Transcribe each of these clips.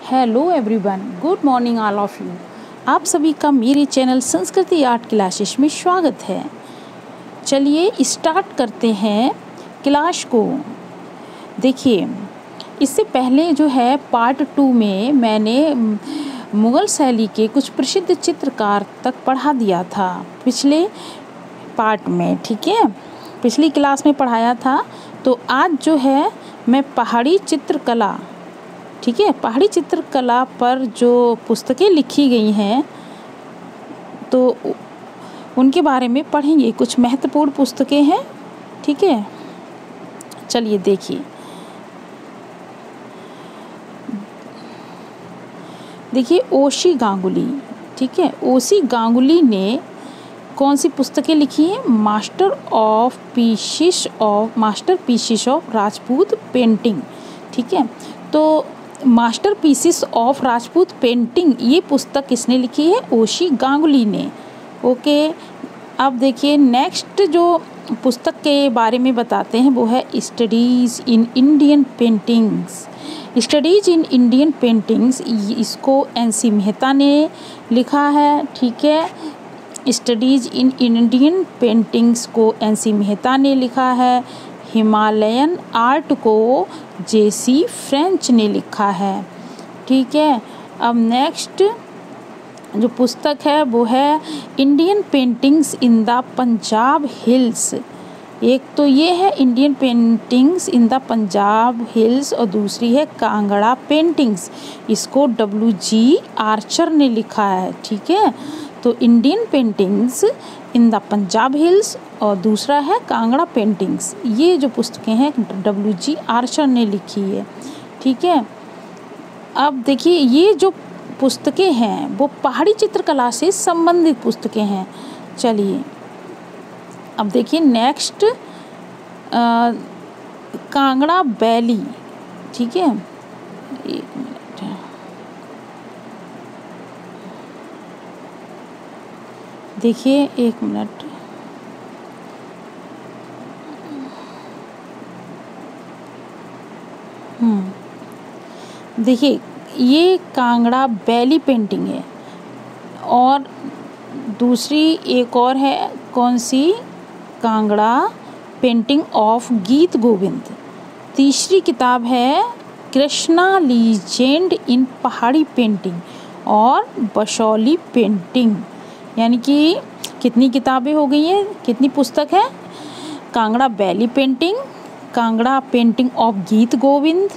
Hello everyone, good morning all of you. आप सभी का मेरे चैनल संस्कृति आर्ट क्लासेस में स्वागत है। चलिए स्टार्ट करते हैं क्लास को। देखिए, इससे पहले जो है पार्ट 2 में मैंने मुग़ल शैली के कुछ प्रसिद्ध चित्रकार तक पढ़ा दिया था पिछले पार्ट में, ठीक है, पिछली क्लास में पढ़ाया था। तो आज जो है मैं पहाड़ी चित्रकला, ठीक है, पहाड़ी चित्रकला पर जो पुस्तकें लिखी गई हैं तो उनके बारे में पढ़ेंगे। कुछ महत्वपूर्ण पुस्तकें हैं, ठीक है। चलिए देखिए ओशी गांगुली, ठीक है, ओशी गांगुली ने कौन सी पुस्तकें लिखी हैं? Master pieces of Rajput painting, ठीक है। तो master pieces of Rajput painting ये पुस्तक किसने लिखी है? ओशी गांगुली ने। ओके, अब देखिए नेक्स्ट जो पुस्तक के बारे में बताते हैं वो है studies in Indian paintings. Studies in Indian paintings, इसको NC मेहता ने लिखा है, ठीक है। स्टडीज़ इन इंडियन पेंटिंग्स को NC मेहता ने लिखा है। हिमालयन आर्ट को JC फ्रेंच ने लिखा है, ठीक है। अब नेक्स्ट जो पुस्तक है वो है Indian paintings in the Punjab hills. एक तो ये है Indian paintings in the Punjab hills और दूसरी है कांगड़ा पेंटिंग्स, इसको WG आर्चर ने लिखा है, ठीक है। तो Indian paintings in the Punjab hills और दूसरा है कांगड़ा पेंटिंग्स। ये जो पुस्तकें हैं WG आर्चर ने लिखी है, ठीक है। अब देखिए ये जो पुस्तकें हैं वो पहाड़ी चित्रकला से संबंधित पुस्तकें हैं। चलिए अब देखिए नेक्स्ट कांगड़ा वैली, ठीक है। एक मिनट, देखिए एक मिनट, देखिए ये कांगड़ा वैली पेंटिंग है और दूसरी एक और है कौन सी? Kangra painting of Geet Govind. तीसरी किताब है कृष्णा लीजेंड इन पहाड़ी पेंटिंग और बसौली पेंटिंग। यानी कि कितनी किताबें हो गई हैं, कितनी पुस्तक है? Kangra valley painting, Kangra painting of Geet Govind,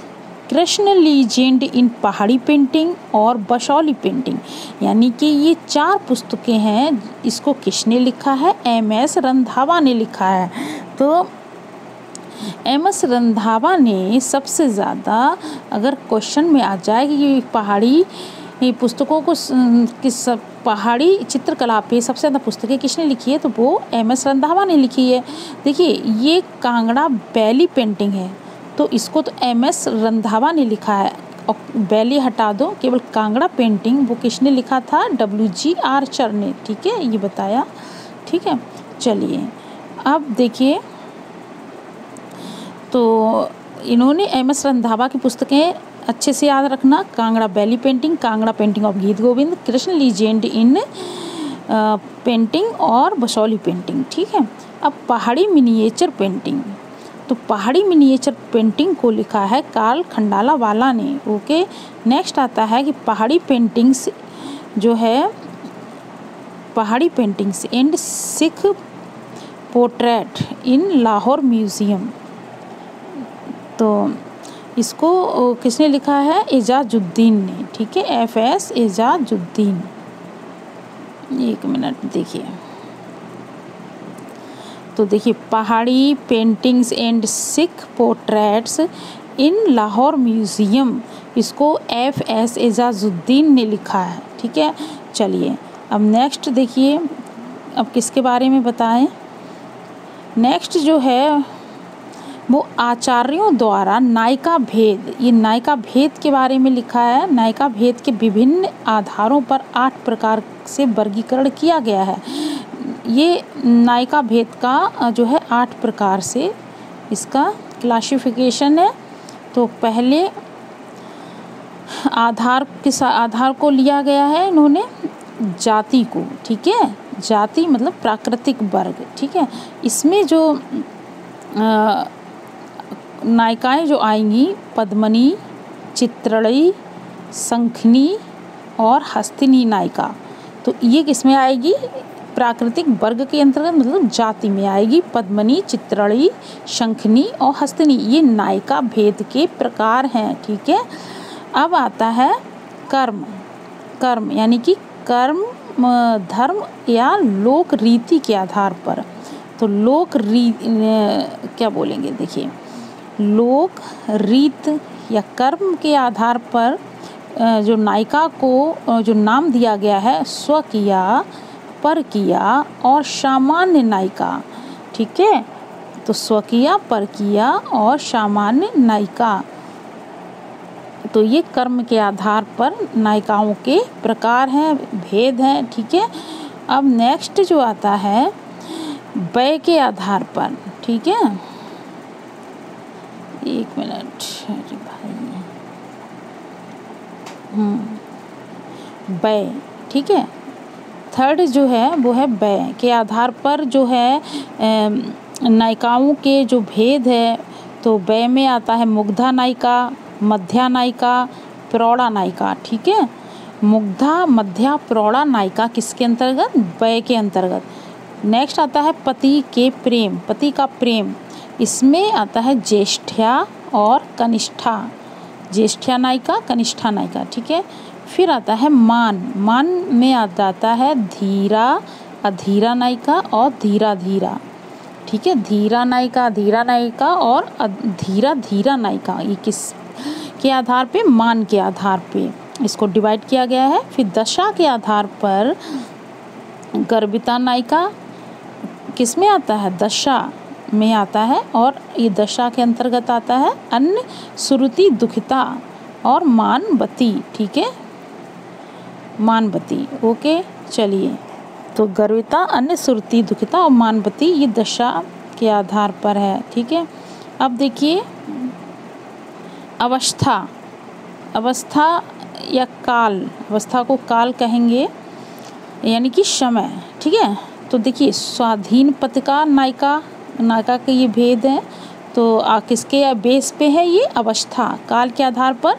Krishna legend इन पहाड़ी पेंटिंग और बसौली पेंटिंग। यानी कि ये 4 पुस्तकें हैं। इसको किसने लिखा है? MS रंधावा ने लिखा है। तो MS रंधावा ने सबसे ज़्यादा, अगर क्वेश्चन में आ जाए कि पहाड़ी पुस्तकों को पहाड़ी चित्रकला पे सबसे ज़्यादा पुस्तकें किसने लिखी है, तो वो MS रंधावा ने लिखी है। देखिए ये कांगड़ा वैली पेंटिंग है तो इसको तो MS रंधावा ने लिखा है और वैली हटा दो, केवल कांगड़ा पेंटिंग वो किसने लिखा था? WG आर्चर ने, ठीक है, ये बताया, ठीक है। चलिए अब देखिए, तो इन्होंने MS रंधावा की पुस्तकें अच्छे से याद रखना। Kangra valley painting, Kangra painting of Geet Govind, Krishna legend in painting और बसौली पेंटिंग, ठीक है। अब पहाड़ी मिनिएचर पेंटिंग, तो पहाड़ी मिनिएचर पेंटिंग को लिखा है कार्ल खंडालावाला ने। ओके, नेक्स्ट आता है कि पहाड़ी पेंटिंग्स जो है पहाड़ी paintings and Sikh portrait in Lahore museum. तो इसको किसने लिखा है? एजाजुद्दीन ने, ठीक है, FS एजाजुद्दीन। एक मिनट देखिए, तो देखिए पहाड़ी paintings and Sikh portraits in Lahore museum, इसको FS एजाजुद्दीन ने लिखा है, ठीक है। चलिए अब नेक्स्ट देखिए, अब किसके बारे में बताएं? नेक्स्ट जो है वो आचार्यों द्वारा नायिका भेद, ये नायिका भेद के बारे में लिखा है। नायिका भेद के विभिन्न आधारों पर 8 प्रकार से वर्गीकरण किया गया है। ये नायिका भेद का जो है 8 प्रकार से इसका क्लासिफिकेशन है। तो पहले आधार को लिया गया है इन्होंने जाति को, ठीक है, जाति मतलब प्राकृतिक वर्ग, ठीक है। इसमें जो नायिकाएं जो आएंगी पद्मिनी, चित्रणी, शंखिनी और हस्तिनी नायिका, तो ये किस में आएगी, प्राकृतिक वर्ग के अंतर्गत मतलब जाति में आएगी। पद्मिनी, चित्रणी, शंखिनी और हस्तिनी ये नायिका भेद के प्रकार हैं, ठीक है। अब आता है कर्म। कर्म यानी कि कर्म धर्म या लोक रीति के आधार पर। तो क्या बोलेंगे, देखिए, लोक रीत या कर्म के आधार पर जो नायिका को जो नाम दिया गया है स्वकीया, परकीया और सामान्य नायिका, ठीक है। तो स्वकीया, परकीया और सामान्य नायिका, तो ये कर्म के आधार पर नायिकाओं के प्रकार हैं, भेद हैं, ठीक है। अब नेक्स्ट जो आता है व्यय के आधार पर, ठीक है। एक मिनट, अरे भाई, व्यय, ठीक है। थर्ड जो है वो है व्यय के आधार पर जो है नायिकाओं के जो भेद है, तो व्यय में आता है मुग्धा नायिका, मध्या नायिका, प्रौढ़ा नायिका, ठीक है। मुग्धा, मध्या, प्रौढ़ा नायिका किसके अंतर्गत, व्यय के अंतर्गत। नेक्स्ट आता है पति के प्रेम, पति का प्रेम, इसमें आता है ज्येष्ठा और कनिष्ठा, ज्येष्ठा नायिका, कनिष्ठा नायिका, ठीक है। फिर आता है मान, मान में आ जाता है धीरा, अधीरा नायिका और धीरा धीरा, ठीक है। धीरा नायिका, धीरा नायिका और धीरा धीरा नायिका, ये किस के आधार पे, मान के आधार पे इसको डिवाइड किया गया है। फिर दशा के आधार पर गर्भिता नायिका किस में आता है, दशा में आता है, और ये दशा के अंतर्गत आता है अन्य, श्रुति, दुखिता और मानवती, ठीक है, मानवती, ओके। चलिए, तो गर्भिता, अन्य, श्रुति, दुखिता और मानवती ये दशा के आधार पर है, ठीक है। अब देखिए अवस्था, अवस्था या काल, अवस्था को काल कहेंगे यानी कि समय, ठीक है। तो देखिए स्वाधीन पतिका नायिका, नायिका के ये भेद हैं, तो किसके बेस पे है ये, अवस्था काल के आधार पर।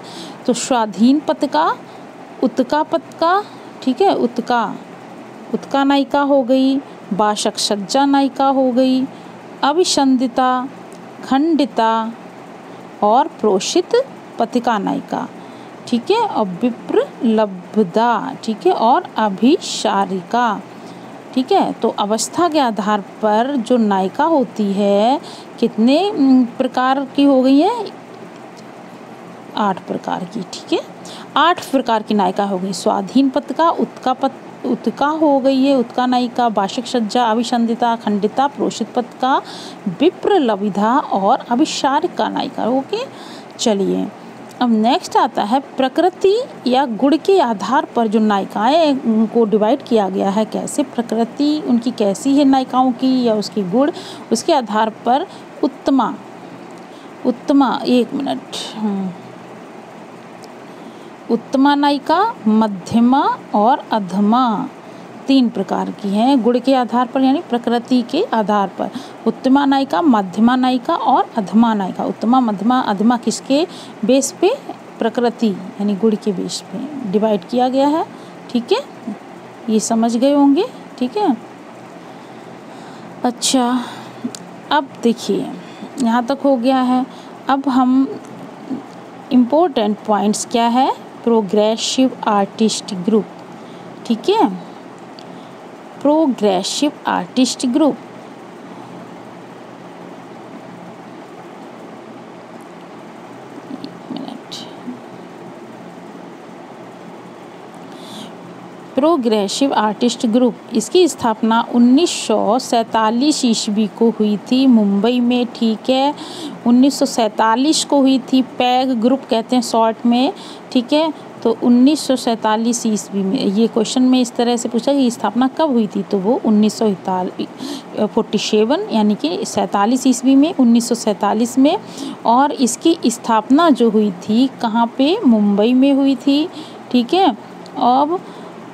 तो स्वाधीन पतिका, उत्का पतिका, ठीक है, उत्का, उत्का नायिका हो गई, बाशक सज्जा नायिका हो गई, अभिसंधिता, खंडिता और प्रोषित पतिका नायिका, ठीक है, और विप्र लब्धा, ठीक है, और अभिसारिका, ठीक है। तो अवस्था के आधार पर जो नायिका होती है कितने प्रकार की हो गई है, 8 प्रकार की, ठीक है, 8 प्रकार की नायिका हो गई। स्वाधीन पतिका, उत्का हो गई है, उत्का नायिका, बाशिक सज्जा, अभिसंधिता, खंडिता, प्रोषित पतिका, विप्र लब्धा और अभिसारिका नायिका, ओके। चलिए, अब नेक्स्ट आता है प्रकृति या गुण के आधार पर जो नायिकाएं को डिवाइड किया गया है, कैसे प्रकृति उनकी कैसी है नायिकाओं की या उसकी गुण, उसके आधार पर उत्तमा, उत्तमा, एक मिनट, उत्तमा नायिका, मध्यमा और अधमा 3 प्रकार की हैं गुण के आधार पर, यानी प्रकृति के आधार पर। उत्तमा नायिका, मध्यमा नायिका और अधमा नायिका। उत्तमा, मध्यमा, अधमा किसके बेस पे, प्रकृति यानी गुण के बेस पे डिवाइड किया गया है, ठीक है, ये समझ गए होंगे, ठीक है। अच्छा, अब देखिए यहाँ तक हो गया है। अब हम इम्पोर्टेंट पॉइंट्स क्या है, प्रोग्रेसिव आर्टिस्ट ग्रुप, ठीक है, progressive artist group. Progressive artist group, इसकी स्थापना 1947 ईस्वी को हुई थी मुंबई में, ठीक है, 1947 को हुई थी। पैग ग्रुप कहते हैं शॉर्ट में, ठीक है। तो 1947 ईस्वी में। ये क्वेश्चन में इस तरह से पूछा कि स्थापना कब हुई थी, तो वो 1947 यानी कि 47 ईस्वी में, 1947 में। और इसकी स्थापना जो हुई थी कहाँ पे, मुंबई में हुई थी। ठीक है। अब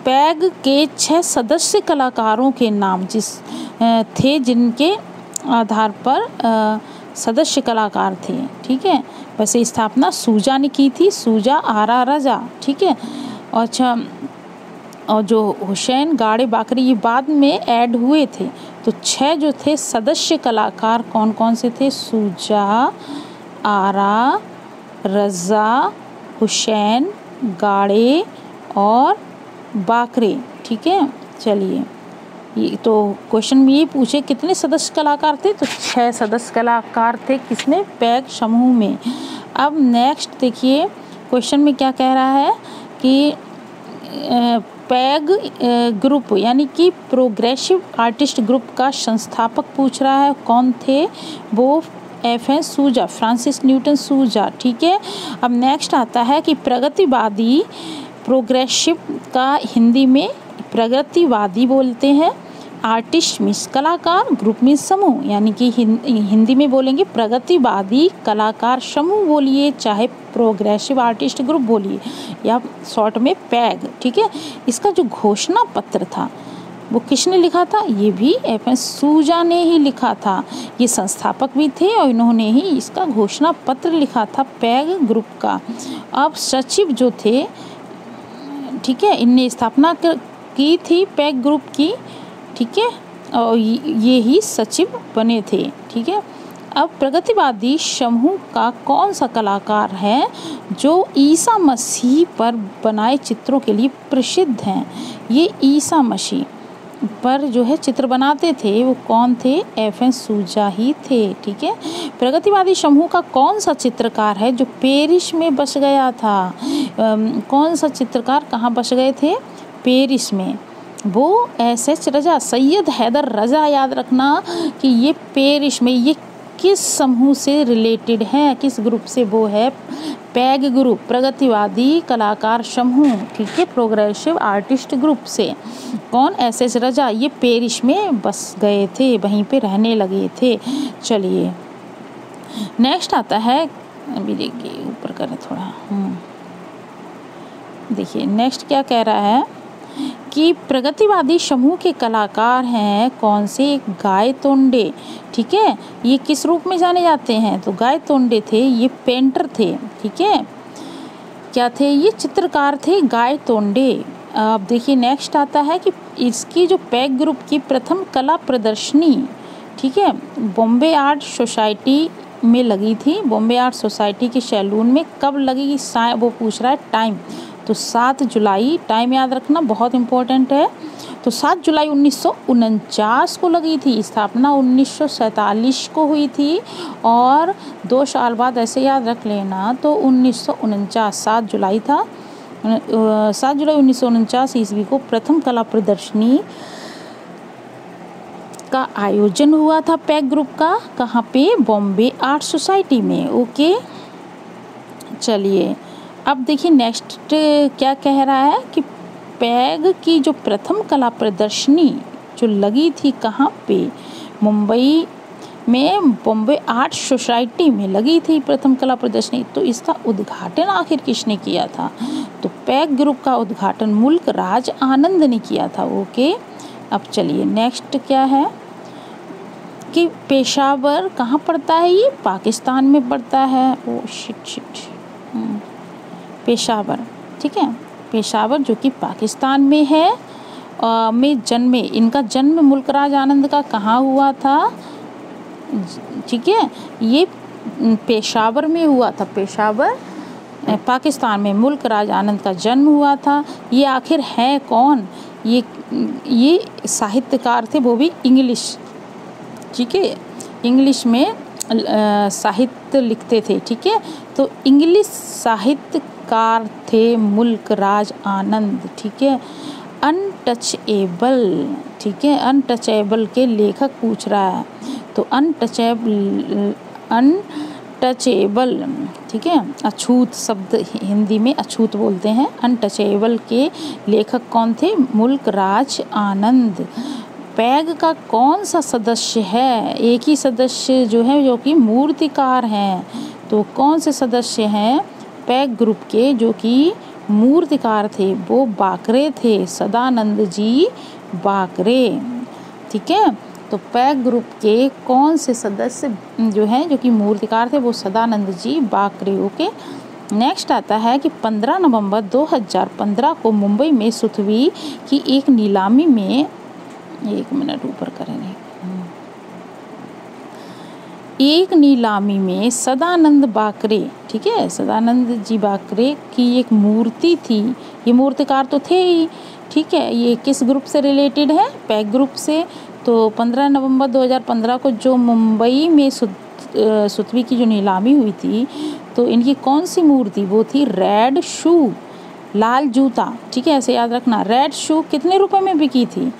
पैग के 6 सदस्य कलाकारों के नाम थे जिनके आधार पर सदस्य कलाकार थे। ठीक है। वैसे स्थापना सूजा ने की थी, सूजा आरा रजा। ठीक है। अच्छा, और जो हुसैन गाड़े बाकरी ये बाद में ऐड हुए थे। तो 6 जो थे सदस्य कलाकार कौन कौन से थे, सूजा, आरा, रजा, हुसैन, गाड़े और बाकरे। ठीक है। चलिए, ये तो क्वेश्चन में ये पूछे कितने सदस्य कलाकार थे, तो 6 सदस्य कलाकार थे किसमें, पैग समूह में। अब नेक्स्ट देखिए क्वेश्चन में क्या कह रहा है कि पैग ग्रुप यानी कि प्रोग्रेसिव आर्टिस्ट ग्रुप का संस्थापक पूछ रहा है, कौन थे वो, FN सूजा, फ्रांसिस न्यूटन सूजा। ठीक है। अब नेक्स्ट आता है कि प्रगतिवादी, प्रोग्रेसिव का हिंदी में प्रगतिवादी बोलते हैं, आर्टिस्ट मीन्स कलाकार, ग्रुप मीन्स समूह, यानी कि हिंदी में बोलेंगे प्रगतिवादी कलाकार समूह बोलिए, चाहे प्रोग्रेसिव आर्टिस्ट ग्रुप बोलिए, या शॉर्ट में पैग। ठीक है। इसका जो घोषणा पत्र था वो किसने लिखा था, ये भी FN सूजा ने ही लिखा था। ये संस्थापक भी थे और इन्होंने ही इसका घोषणा पत्र लिखा था पैग ग्रुप का। अब सचिव जो थे, ठीक है, इनने स्थापना की थी पैग ग्रुप की। ठीक है। और ये ही सचिव बने थे। ठीक है। अब प्रगतिवादी समूह का कौन सा कलाकार है जो ईसा मसीह पर बनाए चित्रों के लिए प्रसिद्ध हैं। ये ईसा मसीह पर जो है चित्र बनाते थे वो कौन थे, FN सूजा ही थे। ठीक है। प्रगतिवादी समूह का कौन सा चित्रकार है जो पेरिस में बस गया था, कौन सा चित्रकार कहाँ बस गए थे, पेरिस में, वो SS रजा, सैयद हैदर रजा। याद रखना कि ये पेरिस में, ये किस समूह से रिलेटेड है, किस ग्रुप से, वो है पैग ग्रुप, प्रगतिवादी कलाकार समूह। ठीक है। प्रोग्रेसिव आर्टिस्ट ग्रुप से कौन, SS रजा, ये पेरिस में बस गए थे, वहीं पे रहने लगे थे। चलिए नेक्स्ट आता है, अभी देखिए ऊपर करें थोड़ा, देखिए नेक्स्ट क्या कह रहा है कि प्रगतिवादी समूह के कलाकार हैं कौन से, गाय तोंडे। ठीक है। ये किस रूप में जाने जाते हैं, तो गाय तोंडे थे, ये पेंटर थे। ठीक है। क्या थे, ये चित्रकार थे, गाय तोंडे। अब देखिए नेक्स्ट आता है कि इसकी जो पैग ग्रुप की प्रथम कला प्रदर्शनी, ठीक है, बॉम्बे आर्ट सोसाइटी में लगी थी। बॉम्बे आर्ट सोसाइटी के सैलून में कब लगी, वो पूछ रहा है टाइम, तो 7 जुलाई, टाइम याद रखना बहुत इम्पोर्टेंट है। तो 7 जुलाई 1949 को लगी थी, स्थापना 1947 को हुई थी, और 2 साल बाद ऐसे याद रख लेना, तो 1949 7 जुलाई था। 7 जुलाई 1949 ईस्वी को प्रथम कला प्रदर्शनी का आयोजन हुआ था पैग ग्रुप का, कहाँ पे, बॉम्बे आर्ट सोसाइटी में। ओके। चलिए अब देखिए नेक्स्ट क्या कह रहा है कि पैग की जो प्रथम कला प्रदर्शनी जो लगी थी कहाँ पे, मुंबई में बॉम्बे आर्ट सोसाइटी में लगी थी प्रथम कला प्रदर्शनी। तो इसका उद्घाटन आखिर किसने किया था, तो पैग ग्रुप का उद्घाटन मुल्क राज आनंद ने किया था। ओके। अब चलिए नेक्स्ट क्या है कि पेशावर कहाँ पड़ता है, ये पाकिस्तान में पड़ता है। Oh shit Peshawar. ठीक है। पेशावर जो कि पाकिस्तान में है, में जन्मे, इनका जन्म मुल्क राज आनंद का कहाँ हुआ था, ठीक है, ये पेशावर में हुआ था, पेशावर पाकिस्तान में मुल्क राज आनंद का जन्म हुआ था। ये आखिर है कौन, ये साहित्यकार थे, वो भी इंग्लिश। ठीक है। इंग्लिश में साहित्य लिखते थे। ठीक है। तो इंग्लिश साहित्यकार थे मुल्क राज आनंद। ठीक है। अनटचेबल, ठीक है, अनटचेबल के लेखक पूछ रहा है, तो अनटचेबल, ठीक है, अछूत शब्द हिंदी में अछूत बोलते हैं। अनटचेबल के लेखक कौन थे? मुल्कराज आनंद। पैग का कौन सा सदस्य है? एक ही सदस्य जो है जो कि मूर्तिकार हैं। तो कौन से सदस्य हैं पैग ग्रुप के जो कि मूर्तिकार थे? वो बाकरे थे, सदानंद जी बाकरे, ठीक है। तो पैग ग्रुप के कौन से सदस्य जो हैं जो कि मूर्तिकार थे? वो सदानंद जी बाकरे। ओके, नेक्स्ट आता है कि 15 नवंबर 2015 को मुंबई में सुथवी की एक नीलामी में, एक मिनट ऊपर करेंगे, एक नीलामी में सदानंद बाकरे, ठीक है, सदानंद जी बाकरे की एक मूर्ति थी। ये मूर्तिकार तो थे ही, ठीक है। ये किस ग्रुप से रिलेटेड है? पैग ग्रुप से। तो 15 नवंबर 2015 को जो मुंबई में सुथवी की जो नीलामी हुई थी, तो इनकी कौन सी मूर्ति? वो थी रेड शू, लाल जूता, ठीक है, ऐसे याद रखना। रेड शू कितने रुपए में बिकी थी?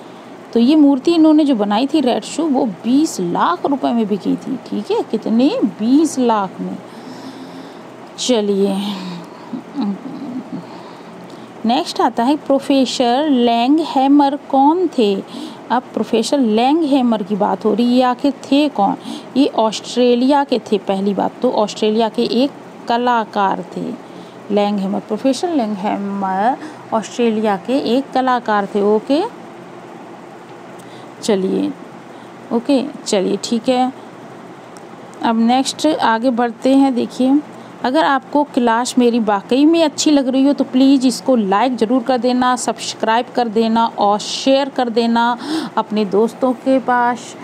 तो ये मूर्ति इन्होंने जो बनाई थी रेड शू, वो 20 लाख रुपए में बिकी थी, ठीक है। कितने? 20 लाख में। चलिए, नेक्स्ट आता है प्रोफेसर लैंगहैमर कौन थे? अब प्रोफेसर लैंगहैमर की बात हो रही है, ये आखिर थे कौन? ये ऑस्ट्रेलिया के थे। पहली बात तो ऑस्ट्रेलिया के एक कलाकार थे लैंगहैमर। प्रोफेसर लैंगहैमर ऑस्ट्रेलिया के एक कलाकार थे। ओके, चलिए, ओके, चलिए, ठीक है। अब नेक्स्ट आगे बढ़ते हैं। देखिए, अगर आपको क्लास मेरी वाकई में अच्छी लग रही हो तो प्लीज़ इसको लाइक ज़रूर कर देना, सब्सक्राइब कर देना और शेयर कर देना अपने दोस्तों के पास,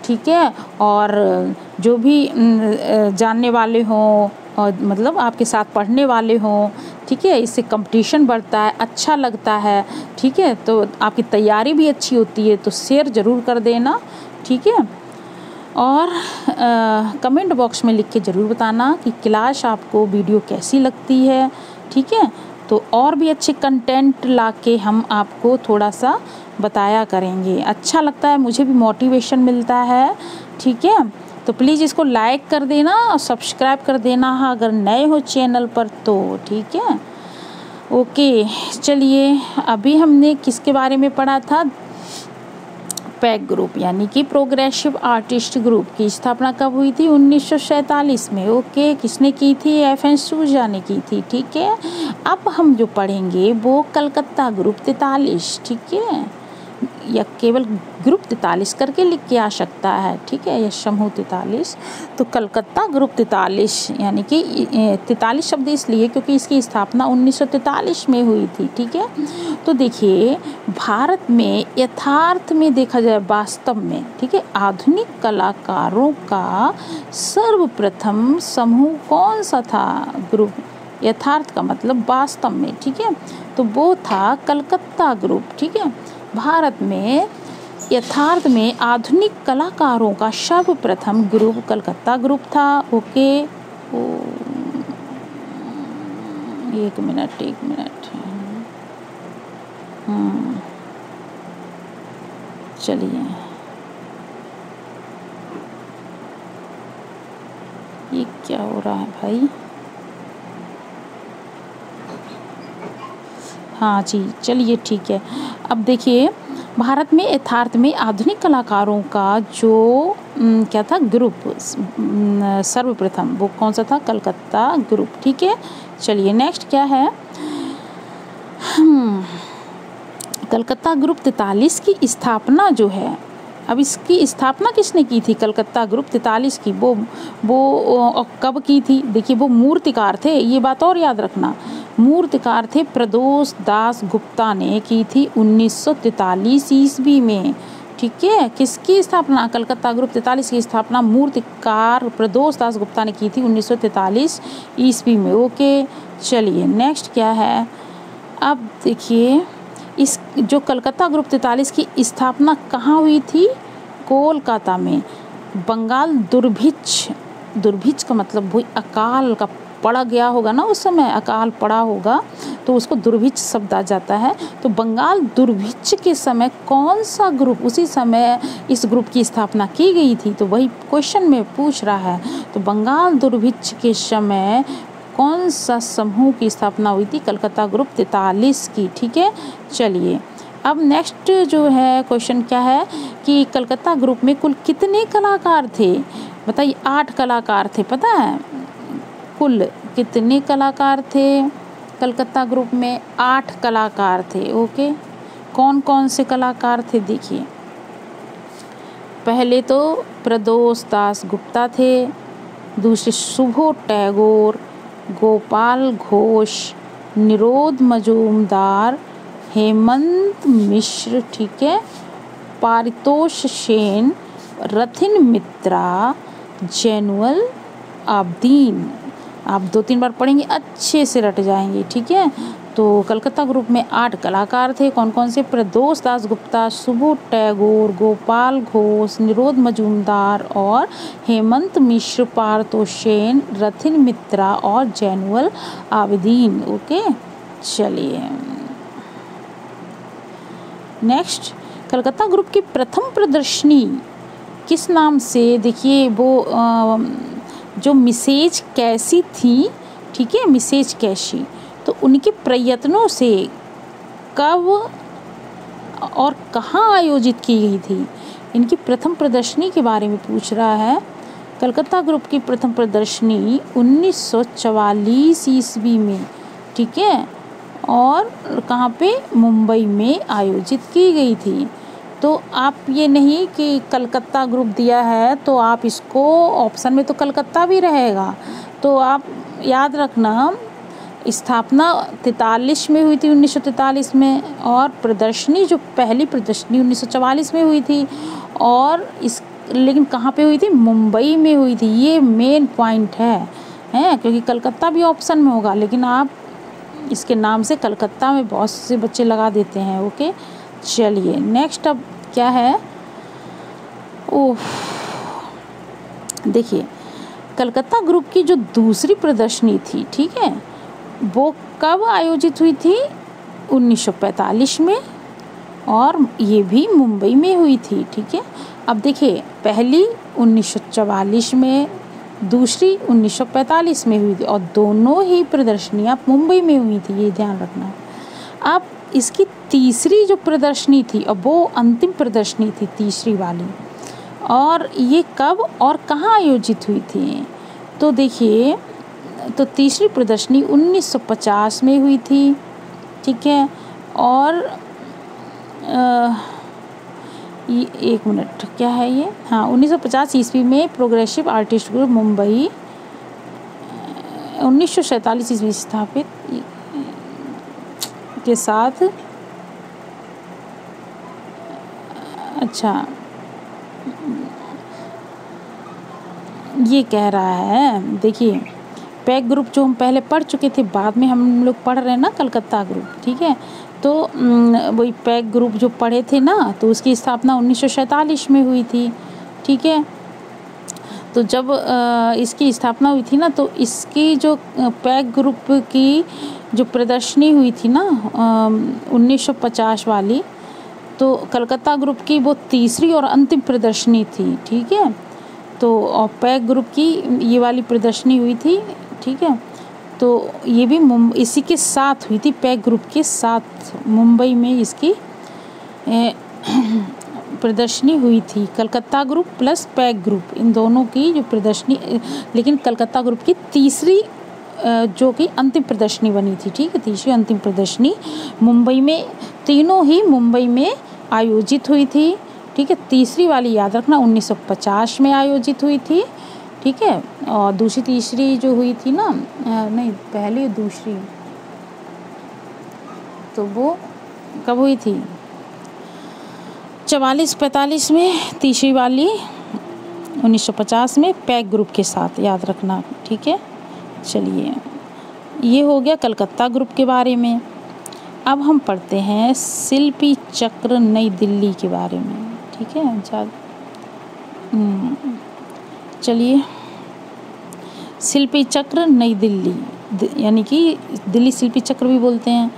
ठीक है। और जो भी जानने वाले हों और मतलब आपके साथ पढ़ने वाले हों, ठीक है, इससे कंपटीशन बढ़ता है, अच्छा लगता है, ठीक है। तो आपकी तैयारी भी अच्छी होती है, तो शेयर ज़रूर कर देना, ठीक है। और कमेंट बॉक्स में लिख के ज़रूर बताना कि क्लास आपको वीडियो कैसी लगती है, ठीक है। तो और भी अच्छे कंटेंट लाके हम आपको थोड़ा सा बताया करेंगे। अच्छा लगता है, मुझे भी मोटिवेशन मिलता है, ठीक है। तो प्लीज़ इसको लाइक कर देना और सब्सक्राइब कर देना अगर नए हो चैनल पर तो, ठीक है। ओके, चलिए, अभी हमने किसके बारे में पढ़ा था? पैग ग्रुप यानी कि प्रोग्रेसिव आर्टिस्ट ग्रुप की स्थापना कब हुई थी? 1947 में। ओके, किसने की थी? FN सूजा ने की थी, ठीक है। अब हम जो पढ़ेंगे वो कलकत्ता ग्रुप 43, ठीक है, या केवल ग्रुप 43 करके लिख के आ सकता है, ठीक है, या समूह 43। तो कलकत्ता ग्रुप 43 यानी कि 43 शब्द इसलिए क्योंकि इसकी स्थापना 1943 में हुई थी, ठीक है। तो देखिए, भारत में यथार्थ में देखा जाए, वास्तव में, ठीक है, आधुनिक कलाकारों का सर्वप्रथम समूह कौन सा था? ग्रुप, यथार्थ का मतलब वास्तव में, ठीक है, तो वो था कलकत्ता ग्रुप, ठीक है। भारत में यथार्थ में आधुनिक कलाकारों का सर्वप्रथम ग्रुप कलकत्ता ग्रुप था। ओके, एक मिनट, चलिए, ये क्या हो रहा है भाई? हाँ जी, चलिए, ठीक है। अब देखिए, भारत में यथार्थ में आधुनिक कलाकारों का जो क्या था ग्रुप सर्वप्रथम, वो कौन सा था? कलकत्ता ग्रुप, ठीक है। चलिए, नेक्स्ट क्या है? कलकत्ता ग्रुप 43 की स्थापना जो है, अब इसकी स्थापना किसने की थी? कलकत्ता ग्रुप 43 की वो कब की थी? देखिए, वो मूर्तिकार थे, ये बात और याद रखना, मूर्तिकार थे प्रदोष दास गुप्ता ने की थी 1943 ईस्वी में, ठीक है। किसकी स्थापना? कलकत्ता ग्रुप 43 की स्थापना मूर्तिकार प्रदोष दास गुप्ता ने की थी 1943 ईस्वी में। ओके, चलिए, नेक्स्ट क्या है? अब देखिए, इस जो कलकत्ता ग्रुप 43 की स्थापना कहाँ हुई थी? कोलकाता में। बंगाल दुर्भिक्ष का मतलब वही अकाल का पड़ा गया होगा ना, उस समय अकाल पड़ा होगा, तो उसको दुर्भिक्ष शब्द आ जाता है। तो बंगाल दुर्भिक्ष के समय कौन सा ग्रुप, उसी समय इस ग्रुप की स्थापना की गई थी, तो वही क्वेश्चन में पूछ रहा है। तो बंगाल दुर्भिक्ष के समय कौन सा समूह की स्थापना हुई थी? कलकत्ता ग्रुप 43 की। ठीक है, चलिए अब नेक्स्ट जो है क्वेश्चन क्या है कि कलकत्ता ग्रुप में कुल कितने कलाकार थे? बताइए। 8 कलाकार थे। पता है कुल कितने कलाकार थे? कलकत्ता ग्रुप में 8 कलाकार थे। ओके, कौन कौन से कलाकार थे? देखिए, पहले तो प्रदोष दास गुप्ता थे, दूसरे सुबोध टैगोर, गोपाल घोष, निरोध मजूमदार, हेमंत मिश्र, ठीक है, पारितोष सेन, रथिन मित्रा, जैनुअल आब्दीन। आप 2-3 बार पढ़ेंगे अच्छे से रट जाएंगे। ठीक है, तो कलकत्ता ग्रुप में 8 कलाकार थे। कौन कौन से? प्रदोष दास गुप्ता, सुबोध टैगोर, गोपाल घोष, निरोध मजूमदार और हेमंत मिश्र, पारितोष सेन, रथिन मित्रा और जैनुअल आबिदीन। ओके, चलिए नेक्स्ट, कलकत्ता ग्रुप की प्रथम प्रदर्शनी किस नाम से? देखिए वो जो मिसेज कैसी थी, ठीक है, मिसेज कैसी, तो उनके प्रयत्नों से कब और कहाँ आयोजित की गई थी? इनकी प्रथम प्रदर्शनी के बारे में पूछ रहा है। कलकत्ता ग्रुप की प्रथम प्रदर्शनी 1944 ईस्वी में, ठीक है, और कहाँ पे? मुंबई में आयोजित की गई थी। तो आप ये नहीं कि कलकत्ता ग्रुप दिया है तो आप इसको ऑप्शन में तो कलकत्ता भी रहेगा, तो आप याद रखना स्थापना 43 में हुई थी, 1943 में, और प्रदर्शनी जो पहली प्रदर्शनी 1944 में हुई थी, और इस लेकिन कहाँ पे हुई थी? मुंबई में हुई थी। ये मेन पॉइंट है क्योंकि कलकत्ता भी ऑप्शन में होगा, लेकिन आप इसके नाम से कलकत्ता में बहुत से बच्चे लगा देते हैं। ओके, चलिए नेक्स्ट अब क्या है? देखिए, कलकत्ता ग्रुप की जो दूसरी प्रदर्शनी थी, ठीक है, वो कब आयोजित हुई थी? 1945 में, और ये भी मुंबई में हुई थी। ठीक है, अब देखिए, पहली 1944 में, दूसरी 1945 में हुई थी, और दोनों ही प्रदर्शनियाँ मुंबई में हुई थी, ये ध्यान रखना। अब इसकी तीसरी जो प्रदर्शनी थी, अब वो अंतिम प्रदर्शनी थी, तीसरी वाली, और ये कब और कहाँ आयोजित हुई थी? तो देखिए, तो तीसरी प्रदर्शनी 1950 में हुई थी, ठीक है, और ये 1 मिनट, क्या है ये? हाँ, 1950 ईस्वी में प्रोग्रेसिव आर्टिस्ट ग्रुप मुंबई, 1947 ईस्वी स्थापित के साथ, अच्छा ये कह रहा है, देखिए पैक ग्रुप जो हम पहले पढ़ चुके थे, बाद में हम लोग पढ़ रहे हैं ना कलकत्ता ग्रुप, ठीक है, तो वही पैक ग्रुप जो पढ़े थे ना, तो उसकी स्थापना 1947 में हुई थी। ठीक है, तो जब इसकी स्थापना हुई थी ना, तो इसकी जो पैक ग्रुप की जो प्रदर्शनी हुई थी ना 1950 वाली, तो कलकत्ता ग्रुप की वो तीसरी और अंतिम प्रदर्शनी थी। ठीक है, तो पैक ग्रुप की ये वाली प्रदर्शनी हुई थी। ठीक है, तो ये भी इसी के साथ हुई थी, पैक ग्रुप के साथ मुंबई में इसकी प्रदर्शनी हुई थी। Calcutta group plus pack group, इन दोनों की जो प्रदर्शनी, लेकिन कलकत्ता ग्रुप की तीसरी जो कि अंतिम प्रदर्शनी बनी थी। ठीक है, तीसरी अंतिम प्रदर्शनी मुंबई में, तीनों ही मुंबई में आयोजित हुई थी। ठीक है, तीसरी वाली याद रखना 1950 में आयोजित हुई थी। ठीक है, और दूसरी तीसरी जो हुई थी ना, नहीं पहली दूसरी, तो वो कब हुई थी? 44-45 में, तीसरी वाली 1950 में पैक ग्रुप के साथ, याद रखना। ठीक है, चलिए ये हो गया कलकत्ता ग्रुप के बारे में। अब हम पढ़ते हैं शिल्पी चक्र नई दिल्ली के बारे में। ठीक है, चलिए शिल्पी चक्र नई दिल्ली यानी कि दिल्ली शिल्पी चक्र भी बोलते हैं।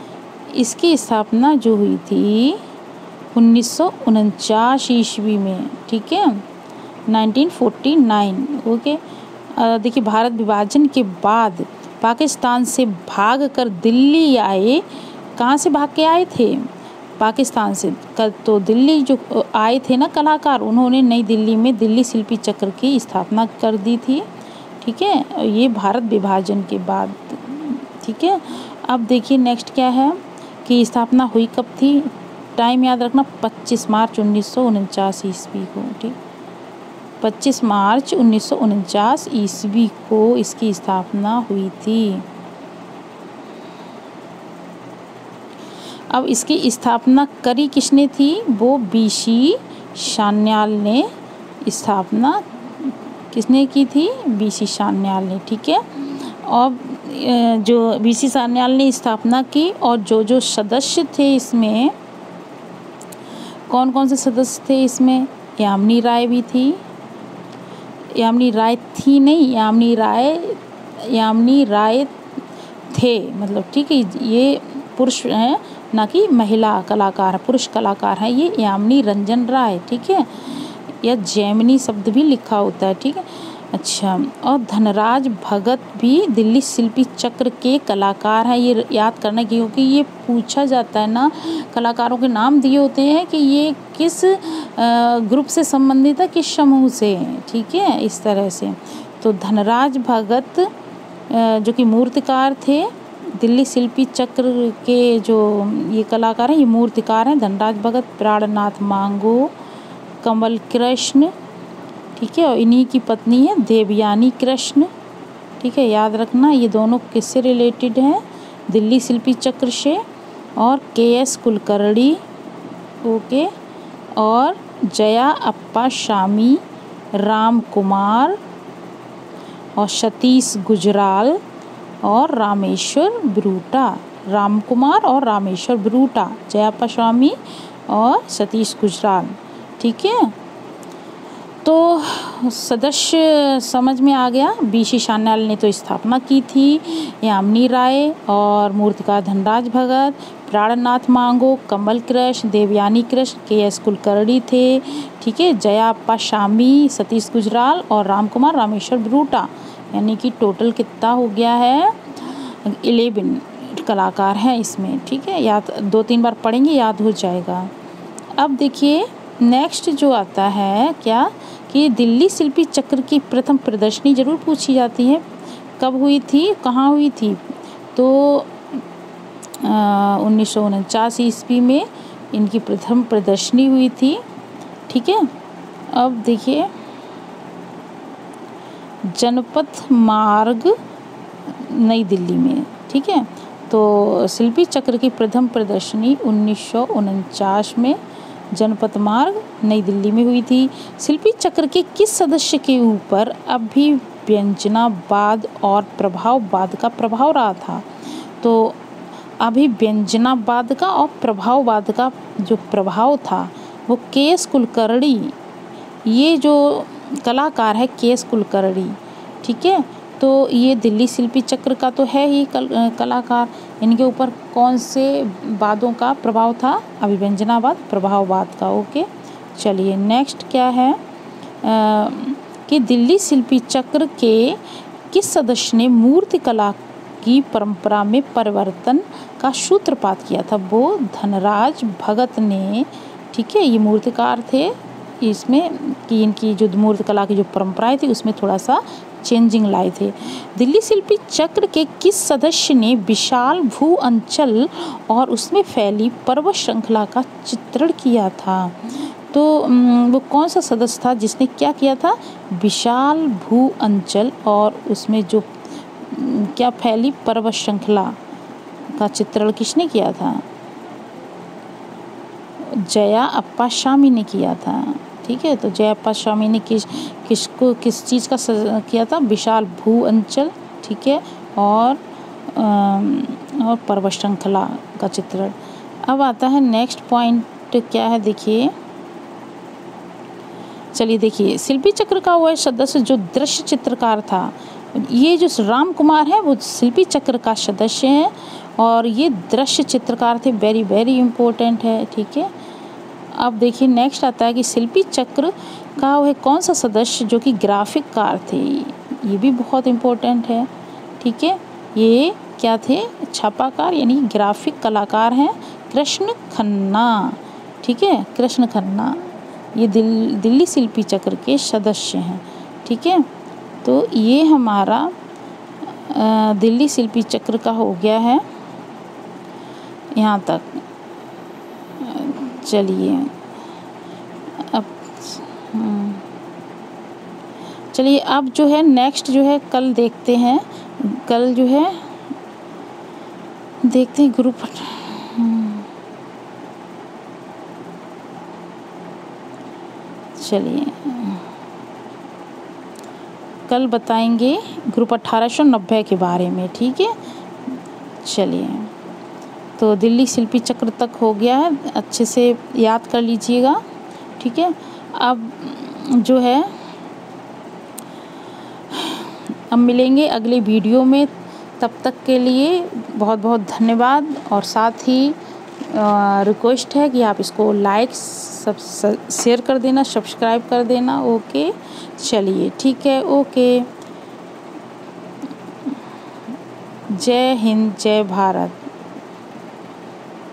इसकी स्थापना जो हुई थी 1949 ईस्वी में, ठीक है, 1949। ओके। देखिए, भारत विभाजन के बाद पाकिस्तान से भागकर दिल्ली आए। कहाँ से भाग के आए थे? पाकिस्तान से। तो दिल्ली जो आए थे ना कलाकार, उन्होंने नई दिल्ली में दिल्ली शिल्पी चक्र की स्थापना कर दी थी, ठीक है, ये भारत विभाजन के बाद, ठीक है। अब देखिए नेक्स्ट क्या है कि स्थापना हुई कब थी। टाइम याद रखना, 25 मार्च 1949 ईस्वी को, ठीक, 25 मार्च 1949 ईस्वी को इसकी स्थापना हुई थी। अब इसकी स्थापना करी किसने थी? वो बीसी सान्याल ने स्थापना किसने की थी? बीसी सान्याल ने, ठीक है। और जो बीसी सान्याल ने स्थापना की, और जो सदस्य थे इसमें, कौन कौन से सदस्य थे इसमें? यामिनी राय भी थी, यामिनी राय थी नहीं, यामिनी राय थे, मतलब, ठीक है, ये पुरुष हैं ना कि महिला कलाकार, पुरुष कलाकार हैं ये, यामिनी रंजन राय, ठीक है, या जैमिनी शब्द भी लिखा होता है, ठीक है। अच्छा, और धनराज भगत भी दिल्ली शिल्पी चक्र के कलाकार हैं, ये याद करना, क्योंकि ये पूछा जाता है ना, कलाकारों के नाम दिए होते हैं कि ये किस ग्रुप से संबंधित है, किस समूह से, ठीक है, इस तरह से। तो धनराज भगत जो कि मूर्तिकार थे, दिल्ली शिल्पी चक्र के जो ये कलाकार हैं, ये मूर्तिकार हैं। धनराज भगत, प्राणनाथ मांगो, कमल कृष्ण, ठीक है, और इन्हीं की पत्नी है देवयानी कृष्ण, ठीक है, याद रखना। ये दोनों किससे रिलेटेड हैं? दिल्ली शिल्पी चक्र से। और KS कुलकर्णी, ओके, और जया अप्पा शामी, राम कुमार और सतीश गुजराल और रामेश्वर ब्रूटा, राम कुमार और रामेश्वर ब्रूटा, जया अप्पा स्वामी और सतीश गुजराल, ठीक है। तो सदस्य समझ में आ गया। बीसी सान्याल ने तो स्थापना की थी, यामिनी राय और मूर्तिकार धनराज भगत, प्राणनाथ मांगो, कमल कृष्ण, देवयानी कृष्ण, KS कुलकर्णी थे, ठीक है, जया अप्पा शामी, सतीश गुजराल और राम कुमार रामेश्वर ब्रूटा, यानी कि टोटल कितना हो गया है? 11 कलाकार हैं इसमें, ठीक है, याद 2-3 बार पढ़ेंगे याद हो जाएगा। अब देखिए नेक्स्ट जो आता है क्या कि दिल्ली शिल्पी चक्र की प्रथम प्रदर्शनी ज़रूर पूछी जाती है, कब हुई थी, कहाँ हुई थी? तो 1949 ईस्वी में इनकी प्रथम प्रदर्शनी हुई थी, ठीक है। अब देखिए जनपथ मार्ग, नई दिल्ली में, ठीक है। तो शिल्पी चक्र की प्रथम प्रदर्शनी 1949 में जनपथ मार्ग, नई दिल्ली में हुई थी। शिल्पी चक्र के किस सदस्य के ऊपर अभिव्यंजनावाद और प्रभाववाद का प्रभाव रहा था? तो अभिव्यंजनावाद का और प्रभाववाद का जो प्रभाव था वो KS कुलकर्णी, ये जो कलाकार है KS कुलकर्णी, ठीक है। तो ये दिल्ली शिल्पी चक्र का तो है ही कलाकार, इनके ऊपर कौन से वादों का प्रभाव था? अभिव्यंजनावाद, प्रभाववाद का, ओके। चलिए नेक्स्ट क्या है कि दिल्ली शिल्पी चक्र के किस सदस्य ने मूर्ति कला की परंपरा में परिवर्तन का सूत्रपात किया था? वो धनराज भगत ने, ठीक है, ये मूर्तिकार थे, इसमें कि इनकी जो मूर्ति कला की जो परंपराएं थी उसमें थोड़ा सा चेंजिंग लाए थे। दिल्ली शिल्पी चक्र के किस सदस्य ने विशाल भू अंचल और उसमें फैली पर्वत श्रृंखला का चित्रण किया था? तो वो कौन सा सदस्य था जिसने क्या किया था? विशाल भू अंचल और उसमें जो क्या फैली पर्वत श्रृंखला का चित्रण किसने किया था? जया अप्पा स्वामी ने किया था, ठीक है। तो जया अप्पा स्वामी ने किस चीज़ का किया था? विशाल भू अंचल, ठीक है, और पर्वत श्रृंखला का चित्रण। अब आता है नेक्स्ट पॉइंट क्या है, देखिए, चलिए देखिए, शिल्पी चक्र का वह सदस्य जो दृश्य चित्रकार था ये जो राम कुमार है वो शिल्पी चक्र का सदस्य हैं और ये दृश्य चित्रकार थे, वेरी वेरी इम्पोर्टेंट है। ठीक है, अब देखिए नेक्स्ट आता है कि शिल्पी चक्र का वह कौन सा सदस्य जो कि ग्राफिक कार थे, ये भी बहुत इम्पोर्टेंट है। ठीक है, ये क्या थे, छापाकार यानी ग्राफिक कलाकार हैं कृष्ण खन्ना। ठीक है, कृष्ण खन्ना ये दिल्ली शिल्पी चक्र के सदस्य हैं। ठीक है, तो ये हमारा दिल्ली शिल्पी चक्र का हो गया है यहाँ तक। चलिए अब चलिए अब जो है नेक्स्ट जो है कल देखते हैं, कल जो है देखते हैं ग्रुप। चलिए कल बताएंगे ग्रुप 1890 के बारे में। ठीक है, चलिए तो दिल्ली शिल्पी चक्र तक हो गया है, अच्छे से याद कर लीजिएगा। ठीक है, अब जो है अब मिलेंगे अगले वीडियो में, तब तक के लिए बहुत बहुत धन्यवाद। और साथ ही रिक्वेस्ट है कि आप इसको लाइक सब शेयर कर देना, सब्सक्राइब कर देना। ओके, चलिए ठीक है, ओके, जय हिंद जय भारत।